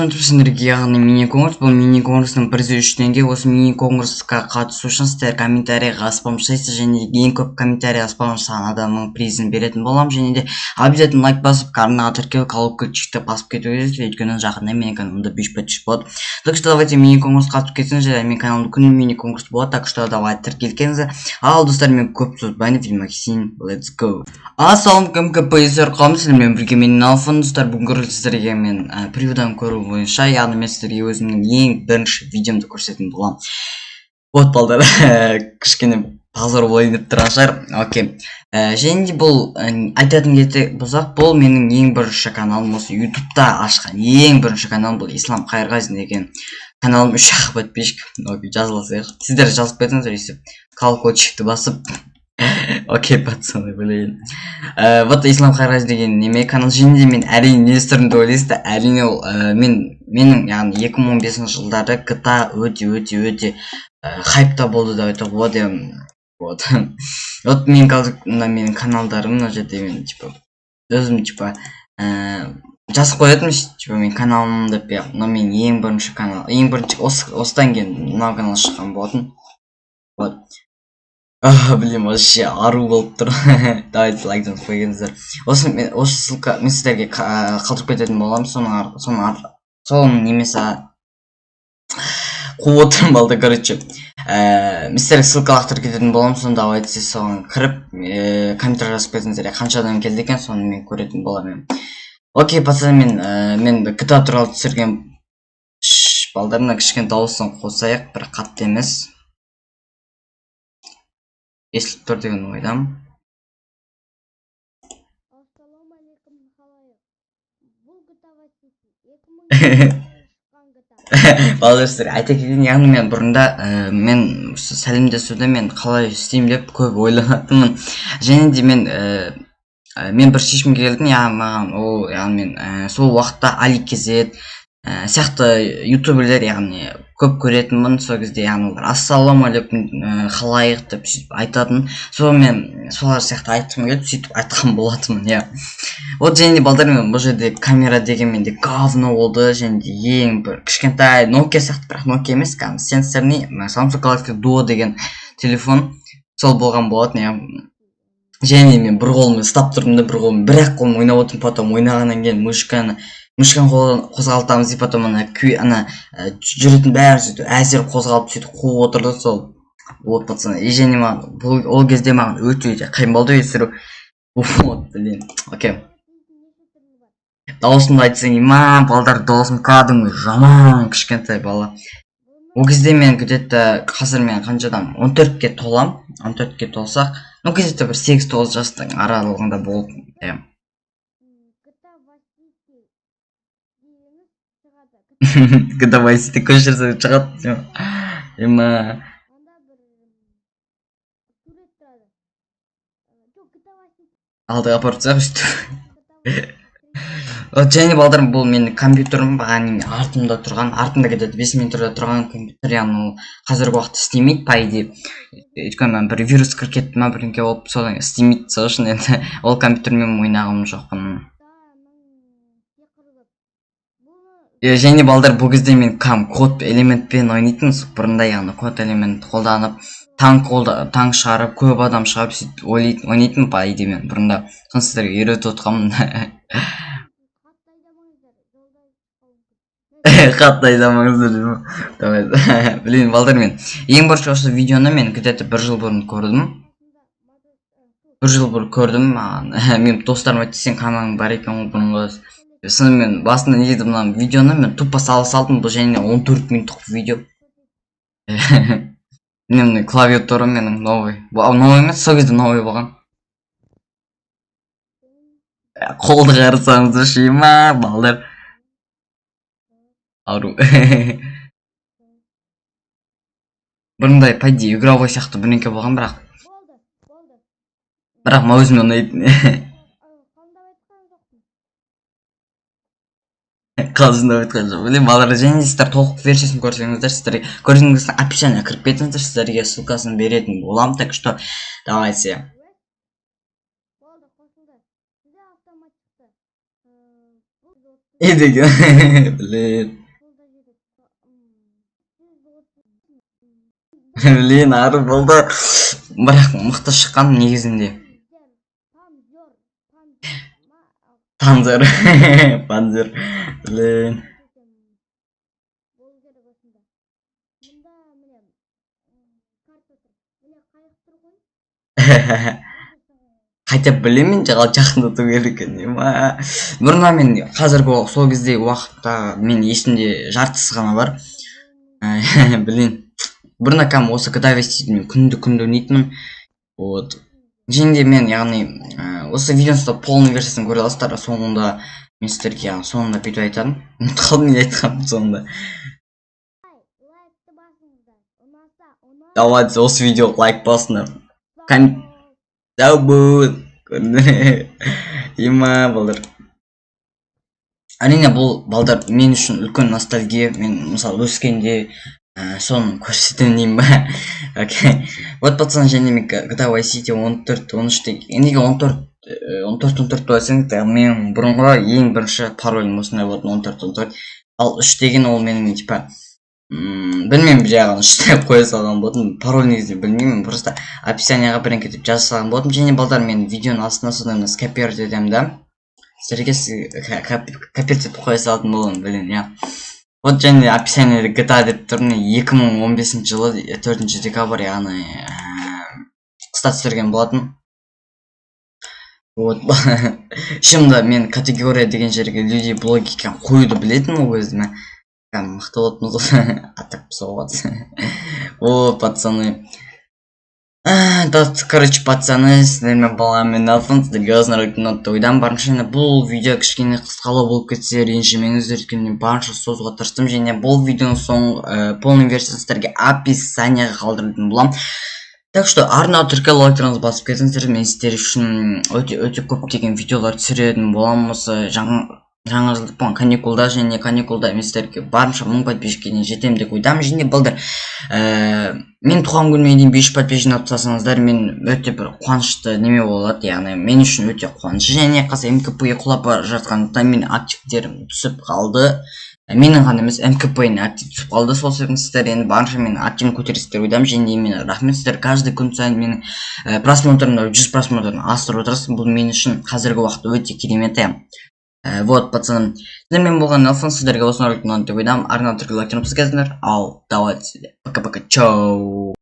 өтіп сіздерге яғни мини-конкурс. Бұл мини-конкурстың призы 3 теңге. Осы мини-конкурсқа қатысу үшін сіздер комментарийға спам жасайсыз, және де ең көп комментарий спам жасаған адамның призін беретін боламын. Және де обязательно лайк басып, каналға тіркеліп, колокольчикті басып кету керек, өйткені жақында менің каналымда 5 подписчик болады. Так что давайте мини-конкурс қатысып кетсеңіздер, менің каналымда күні мини-конкурс болады. Так что давай тіркелсеңіздер. Ал достар, мен көп сөз айтпай, Максим, let's go. Ассалаумағалейкум, КПСР қауым, сіздермен бірге мен Алфон. Достар, бүгін сіздерге мен превьюдан көру бойынша, яғни мен сіздерге өзімнің ең бірінші видеомды көрсететін боламын. Вот балдар, кішкене позор болайын деп тұрған шығар. Окей. Және де бұл айтатын кезде болсақ, бұл менің ең бірінші каналым, осы ютубта ашқан ең бірінші каналым. Бұл Ислам Қайырғазин деген каналым, 3 подписчик. Окей, жазыласайық. Сіздер жазып кетіңіздер, өйстіп колокольчикті басып. Окей, пацаны, білейін. Вот Ислам Қайырғазин деген неме канал. Және де мен әрине не істірімді ойлайсыздар. Әрине ол менің яғни 2015 жылдары GTA өте хайпта болды деп айтуға болады. Вот. Вот мен қазір менің каналдарым мына жерде мен өзім жазып қоятын, мен каналым деп, но мен ең бірінші канал, ең бірінші осыдан кейін мынау канал шыққан болатын. Вот. Блин, вообще ару болып тұр. Давайте лайктан қойыңыздар. Осы ссылка мен сіздерге қалдырып кететін боламын. Соның немесе қуып отырмын балды, короче. Мен сіздерге ссылка лақтырып кететін боламын. Сонда давайте сіз соған кіріп комментарий жазып кетіңіздер. Қанша адам келді екен, соны мен көретін боламын. Окей, пацаны, мен GTA туралы түсірген балдарына кішкене дауысын қосайық, бір қатты емес. Естіліп тұр деген ойдам. Ассалаумағалейкум, халайық. Бұл GTA 2000 Балдырсыздар, айта кетейін, яғни мен бұрында мен сәлемдесуді мен қалай істеймін деп көп ойланатынмын. Және де мен бір шешімге келдім, яғни мен сол уақытта AliKZ сияқты ютуберлер яғни көп көретінмін. Сол кезде яғни олар ассалаумағалейкум халайық деп сөйтіп айтатын. Мен солар сияқты айтқым келіп сөйтіп айтқан болатынмын. Вот және де балдар, мен бұл жерде камера деген менде говно болды. Және де ең бір кішкентай Nokia сияқты, бірақ Nokia емес, сенсорный Samsung Galaxy Duo деген телефон сол болған болатын. Және мен бір қолымды ұстап тұрдым да, бір ақ қолым ойнап отырмын. Потом ойнағаннан кейін мушканы қозғалтамыз деп, потом жүретін бәрін сөйтіп әзер қозғалып сөйтіп қуып отырды. Сол вот, пацаны. И және ол кезде маған өте қиын болды өсіру. Вот, блин. Окей. Дауысымды айтсаң, балдар, дауысым кәдімгі жаман кішкентай бала. Ол кезде мен где-то қазір мен қаншадан 14-ке толам. 14-ке толсақ, где-то бір 8-9 жастың аралығында болдым. GTA Vice City көшірсе шығады. Алдыға апарып тастайық. Және балдарым, бұл менің компьютерім артымда тұрған, артымда где-то 5 минутта тұрған компьютер, яғни ол қазіргі уақытта істемейді, по идее. Өйткені бір вирус кіріп кетті ма, бірдеңке болып, содан істемейді. Сол үшін енді ол компьютермен ойнағым жоқпын. Және балдар, бұл кезде мен код элементпен ойнайтын, бұрында яғни код элемент қолданып, танк шығарып, көп адам шығарып сөйтіп ойнайтын, по идее мен бұрында. Соны сіздерге үйретіп отқанмын. Қатты айдамаңыздар. Блин, балдар, мен ең бірінші осы видеоны мен где-то 1 жыл бұрын көрдім. Мен достарым айтты, сен каналың бар екен бұрынғы. Соны мен басында не дедім, мына видеоны мен тупо салдым. Бұл және 14 минуттық видео. Менің клавиатурам менің новый. Новый емес, сол кезде новый болған. Қолды қарасаңыздар, балдар. Ару. Бұрындай, пайди, игровой сияқты бірнеңке болған, бірақ ма өзіме ұнайтын. Қалжыңдап айтқан жоқ. Білем, балдар, және сіздер толық версиясын көрсеңіздер, сіздерге көрсеңіздер описание кіріп кетіңіздер, сіздерге ссылкасын беретін болам. Так что давайте. деген. Блин. Блин, ары болды. Бірақ мықты шыққан негізінде. Панзер. Панзер. Блин. Қайта білемін жақында тұру керек екен. Бұрында мен қазіргі сол кездегі уақытта мен есімде жартысы ғана бар. Блин. Бұрында кәдімгі осы GTA Vice мен күнді ойнайтынмын. Вот. Және де мен яғни осы видеоны полный версиясын көре аласыздар. Соңында мен сіздерге соңында бүйтіп айтамын. Ұмытып қалдым не айтқанымды соңында. Давайте осы видеоға лайк басыңдар. Забудь. Има балдар. Әрине бұл балдар мен үшін үлкен ностальгия. Мен мысалы өскенде соны көрсетемін деймін ба. Окей. Вот пацан, және мен GTA Vice City 14-13 неге 14 ойсаңыздар, мен бұрынғы ең бірінші паролім осындай болатын 14. Ал 3 деген ол менің типа білмеймін, жағын үштеп қоя салған болдым. Пароль негізінде білмеймін, просто описанияға бірінке деп жаза салған болдым. Және балдар, мен видеоның астына содан скопировать етемін да. Сіздерге копировать етіп қоя салатын болдым, блин, я. Вот және описаниеде GTA деп тұр, 2015 жылы 4 декабрь, яғни қыста түсірген болатын. Вот. Шынында мен категория деген жерге люди блоги қоюды білетін ол өзіме. Мықты болатын ғой. Атақ соғады. О, пацаны. Короче, пацаны, сіздермен баламен алсын, сіздерге осындай ойдан барынша бұл видео кішкене қысқалау болып кетсе ренжімеңіздер, өйткені барынша созуға тырыстым. Және бұл видеоның соң полный версиясын сіздерге описанияға қалдыратын боламын. Так что арнау тіркелу лайктарыңызды басып кетіңіздер. Мен сіздер үшін өте көптеген видеолар түсіретін боламын. Осы жаңа жылдық каникулда, және каникулда мен сіздерге барынша 1000 подписчикке жетемін деп ойдамын. Және балдар, мен туған күніме дейін 500 подписчик тастасаңыздар, мен өте бір қуанышты неме болады, яғни мен үшін өте қуанышты. Және қазір МКП-ге құлап бара жатқандықтан мен активтерім түсіп қалды. Менің ғана емес, МКП-ның актив түсіп қалды. Сол себептен сіздер енді барынша мен активін көтересіздер ойдамын. Және мен рахмет, сіздер каждый күн сайын менің просмотрымда 100 просмотрын асырып отырсыз. Бұл мен үшін қазіргі уақытта өте керемет. Вот, пацаны, сіздермен болған Нелсон, сіздерге осыны роликтен деп ойдам. Арнау түркі лайктарыңызды басып кетіңіздер. Ал давайте, пока-пока, чау.